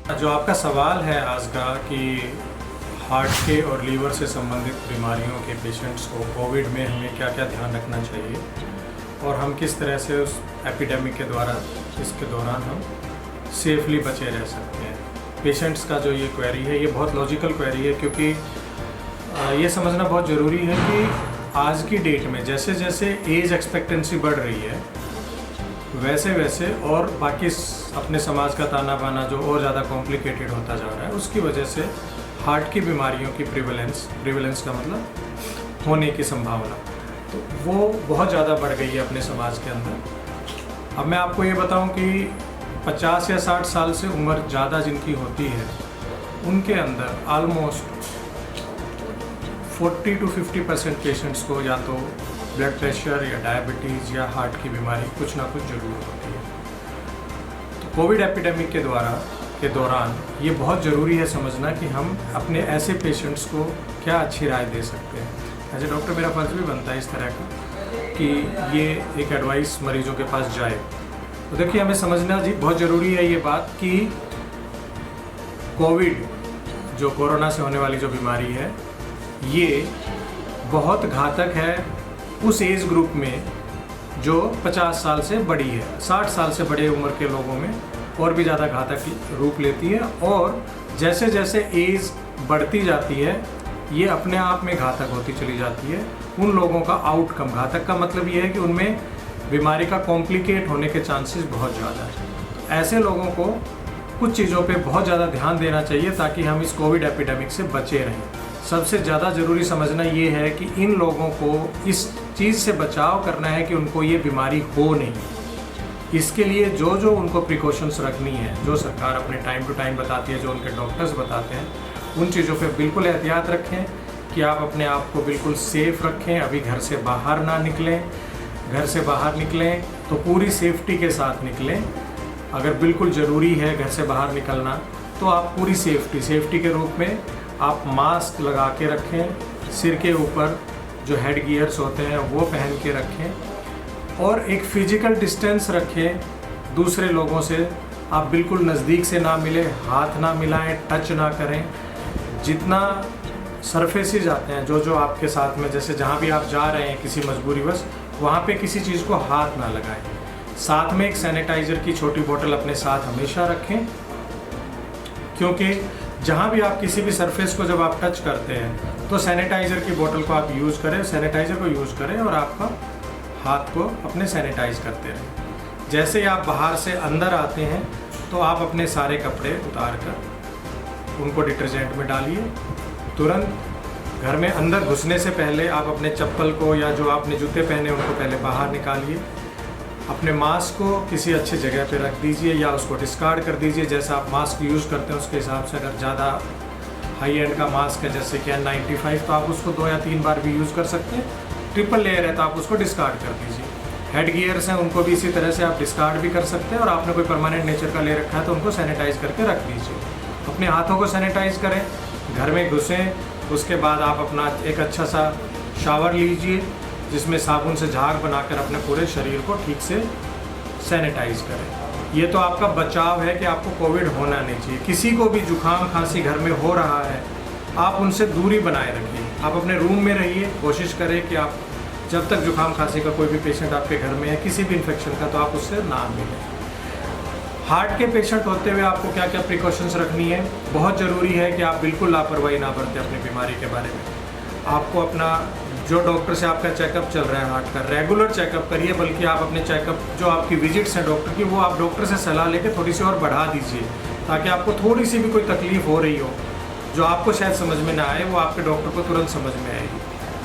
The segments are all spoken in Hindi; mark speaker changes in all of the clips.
Speaker 1: जो आपका सवाल है आज का कि हार्ट के और लीवर से संबंधित बीमारियों के पेशेंट्स को कोविड में हमें क्या क्या ध्यान रखना चाहिए और हम किस तरह से उस एपिडेमिक के द्वारा इसके दौरान हम सेफली बचे रह सकते हैं। पेशेंट्स का जो ये क्वेरी है, ये बहुत लॉजिकल क्वेरी है, क्योंकि ये समझना बहुत ज़रूरी है कि आज की डेट में जैसे जैसे एज एक्सपेक्टेंसी बढ़ रही है वैसे वैसे और बाकी अपने समाज का ताना बाना जो और ज़्यादा कॉम्प्लिकेटेड होता जा रहा है, उसकी वजह से हार्ट की बीमारियों की प्रिवेलेंस का मतलब होने की संभावना तो वो बहुत ज़्यादा बढ़ गई है अपने समाज के अंदर। अब मैं आपको ये बताऊं कि 50 या 60 साल से उम्र ज़्यादा जिनकी होती है उनके अंदर ऑलमोस्ट 40 to 50% पेशेंट्स को या तो ब्लड प्रेशर या डायबिटीज़ या हार्ट की बीमारी कुछ ना कुछ ज़रूर होती है। तो कोविड एपिडेमिक के दौरान ये बहुत ज़रूरी है समझना कि हम अपने ऐसे पेशेंट्स को क्या अच्छी राय दे सकते हैं। एज ए डॉक्टर मेरा फ़र्ज़ भी बनता है इस तरह का कि ये एक एडवाइस मरीजों के पास जाए। तो देखिए, हमें समझना जी बहुत ज़रूरी है ये बात कि कोविड जो कोरोना से होने वाली जो बीमारी है ये बहुत घातक है उस एज ग्रुप में जो 50 साल से बड़ी है। 60 साल से बड़े उम्र के लोगों में और भी ज़्यादा घातक रूप लेती है, और जैसे जैसे एज बढ़ती जाती है ये अपने आप में घातक होती चली जाती है। उन लोगों का आउटकम, घातक का मतलब ये है कि उनमें बीमारी का कॉम्प्लिकेट होने के चांसेस बहुत ज़्यादा है। ऐसे लोगों को कुछ चीज़ों पे बहुत ज़्यादा ध्यान देना चाहिए ताकि हम इस कोविड एपिडेमिक से बचे रहें। सबसे ज़्यादा ज़रूरी समझना ये है कि इन लोगों को इस चीज़ से बचाव करना है कि उनको ये बीमारी हो नहीं। इसके लिए जो जो उनको प्रिकॉशंस रखनी है, जो सरकार अपने टाइम टू टाइम बताती है, जो उनके डॉक्टर्स बताते हैं, उन चीज़ों पे बिल्कुल एहतियात रखें कि आप अपने आप को बिल्कुल सेफ़ रखें। अभी घर से बाहर ना निकलें, घर से बाहर निकलें तो पूरी सेफ्टी के साथ निकलें। अगर बिल्कुल ज़रूरी है घर से बाहर निकलना तो आप पूरी सेफ्टी के रूप में आप मास्क लगा के रखें, सिर के ऊपर जो हेड गियर्स होते हैं वो पहन के रखें, और एक फ़िज़िकल डिस्टेंस रखें दूसरे लोगों से। आप बिल्कुल नज़दीक से ना मिलें, हाथ ना मिलाएं, टच ना करें। जितना सरफेसेस आते हैं जो आपके साथ में, जैसे जहाँ भी आप जा रहे हैं किसी मजबूरीवश, वहाँ पे किसी चीज़ को हाथ ना लगाएं। साथ में एक सैनिटाइज़र की छोटी बोतल अपने साथ हमेशा रखें, क्योंकि जहाँ भी आप किसी भी सरफेस को जब आप टच करते हैं तो सैनिटाइज़र की बोतल को आप यूज़ करें, सैनिटाइज़र को यूज़ करें और आपका हाथ को अपने सैनिटाइज़ करते रहें। जैसे ही आप बाहर से अंदर आते हैं तो आप अपने सारे कपड़े उतार कर उनको डिटर्जेंट में डालिए। तुरंत घर में अंदर घुसने से पहले आप अपने चप्पल को या जो आपने जूते पहने उनको पहले बाहर निकालिए। अपने मास्क को किसी अच्छी जगह पे रख दीजिए या उसको डिस्कार्ड कर दीजिए। जैसा आप मास्क यूज़ करते हैं उसके हिसाब से, अगर ज़्यादा हाई एंड का मास्क है जैसे कि N95 तो आप उसको 2 या 3 बार भी यूज़ कर सकते हैं। ट्रिपल लेयर है तो आप उसको डिस्कार्ड कर दीजिए। हेड गियर्स हैं उनको भी इसी तरह से आप डिस्कार्ड भी कर सकते हैं, और आपने कोई परमानेंट नेचर का ले रखा है तो उनको सैनिटाइज़ करके रख दीजिए। अपने हाथों को सैनिटाइज़ करें, घर में घुसें, उसके बाद आप अपना एक अच्छा सा शावर लीजिए जिसमें साबुन से झाग बनाकर अपने पूरे शरीर को ठीक से सैनिटाइज़ करें। ये तो आपका बचाव है कि आपको कोविड होना नहीं चाहिए। किसी को भी जुकाम खांसी घर में हो रहा है, आप उनसे दूरी बनाए रखिए। आप अपने रूम में रहिए, कोशिश करें कि आप जब तक जुकाम खांसी का कोई भी पेशेंट आपके घर में है, किसी भी इन्फेक्शन का, तो आप उससे ना मिलें। हार्ट के पेशेंट होते हुए आपको क्या क्या प्रिकॉशंस रखनी है, बहुत ज़रूरी है कि आप बिल्कुल लापरवाही ना बरतें अपनी बीमारी के बारे में। आपको अपना जो डॉक्टर से आपका चेकअप चल रहा है हार्ट का, रेगुलर चेकअप करिए, बल्कि आप अपने चेकअप जो आपकी विजिट्स हैं डॉक्टर की, वो आप डॉक्टर से सलाह लेकर थोड़ी सी और बढ़ा दीजिए, ताकि आपको थोड़ी सी भी कोई तकलीफ़ हो रही हो जो आपको शायद समझ में ना आए, वो आपके डॉक्टर को तुरंत समझ में आएगी।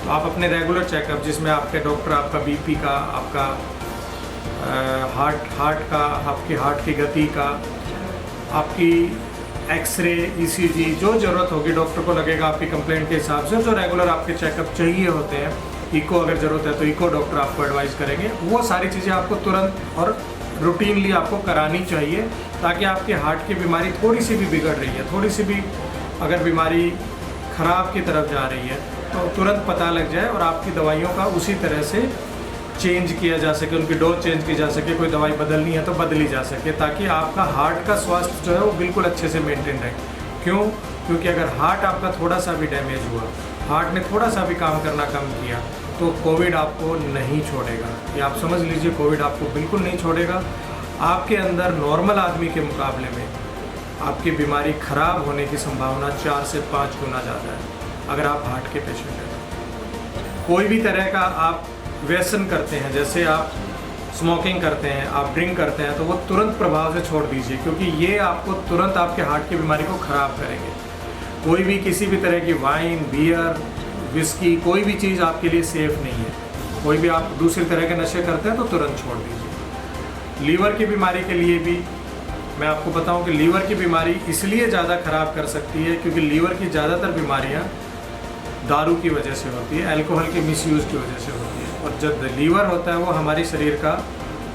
Speaker 1: तो आप अपने रेगुलर चेकअप, जिसमें आपके डॉक्टर आपका बीपी का, आपका हार्ट का, आपकी हार्ट की गति का, आपकी एक्सरे, ईसीजी, जो ज़रूरत होगी डॉक्टर को लगेगा आपकी कंप्लेंट के हिसाब से, जो रेगुलर आपके चेकअप चाहिए होते हैं, इको अगर ज़रूरत है तो इको डॉक्टर आपको एडवाइस करेंगे। वो सारी चीज़ें आपको तुरंत और रूटीनली आपको करानी चाहिए, ताकि आपके हार्ट की बीमारी थोड़ी सी भी बिगड़ रही है, थोड़ी सी भी अगर बीमारी ख़राब की तरफ जा रही है तो तुरंत पता लग जाए और आपकी दवाइयों का उसी तरह से चेंज किया जा सके, उनकी डोज चेंज की जा सके, कोई दवाई बदलनी है तो बदली जा सके, ताकि आपका हार्ट का स्वास्थ्य जो है वो बिल्कुल अच्छे से मेंटेन रहे। क्यों? क्योंकि अगर हार्ट आपका थोड़ा सा भी डैमेज हुआ, हार्ट ने थोड़ा सा भी काम करना कम किया, तो कोविड आपको नहीं छोड़ेगा। ये आप समझ लीजिए, कोविड आपको बिल्कुल नहीं छोड़ेगा। आपके अंदर नॉर्मल आदमी के मुकाबले में आपकी बीमारी खराब होने की संभावना 4 से 5 गुना ज़्यादा है अगर आप हार्ट के पेशेंट हैं। कोई भी तरह का आप व्यसन करते हैं, जैसे आप स्मोकिंग करते हैं, आप ड्रिंक करते हैं, तो वो तुरंत प्रभाव से छोड़ दीजिए, क्योंकि ये आपको तुरंत आपके हार्ट की बीमारी को ख़राब करेंगे। कोई भी किसी भी तरह की वाइन, बियर, विस्की, कोई भी चीज़ आपके लिए सेफ़ नहीं है। कोई भी आप दूसरी तरह के नशे करते हैं तो तुरंत छोड़ दीजिए। लीवर की बीमारी के लिए भी मैं आपको बताऊं कि लीवर की बीमारी इसलिए ज़्यादा ख़राब कर सकती है क्योंकि लीवर की ज़्यादातर बीमारियां दारू की वजह से होती है, अल्कोहल के मिसयूज़ की वजह से होती है। और जब लीवर होता है वो हमारे शरीर का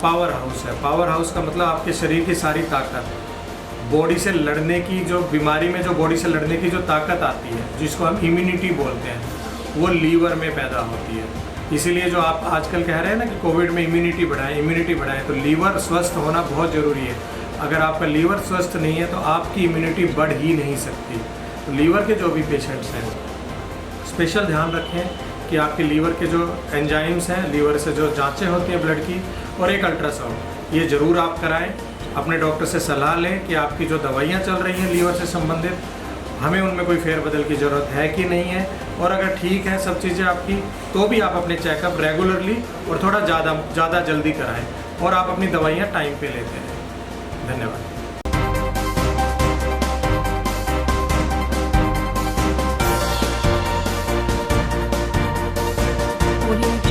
Speaker 1: पावर हाउस है। पावर हाउस का मतलब आपके शरीर की सारी ताकत, बॉडी से लड़ने की, जो बीमारी में जो बॉडी से लड़ने की जो ताकत आती है, जिसको हम इम्यूनिटी बोलते हैं, वो लीवर में पैदा होती है। इसीलिए जो आप आजकल कह रहे हैं ना कि कोविड में इम्यूनिटी बढ़ाएं, तो लीवर स्वस्थ होना बहुत ज़रूरी है। अगर आपका लीवर स्वस्थ नहीं है तो आपकी इम्यूनिटी बढ़ ही नहीं सकती। तो लीवर के जो भी पेशेंट्स हैं, स्पेशल ध्यान रखें कि आपके लीवर के जो एंजाइम्स हैं, लीवर से जो जांचें होती हैं ब्लड की, और एक अल्ट्रासाउंड, ये ज़रूर आप कराएं। अपने डॉक्टर से सलाह लें कि आपकी जो दवाइयाँ चल रही हैं लीवर से संबंधित, हमें उनमें कोई फेरबदल की ज़रूरत है कि नहीं है, और अगर ठीक है सब चीज़ें आपकी, तो भी आप अपने चेकअप रेगुलरली और थोड़ा ज़्यादा जल्दी कराएं, और आप अपनी दवाइयाँ टाइम पे लेते रहें। धन्यवाद।
Speaker 2: Audio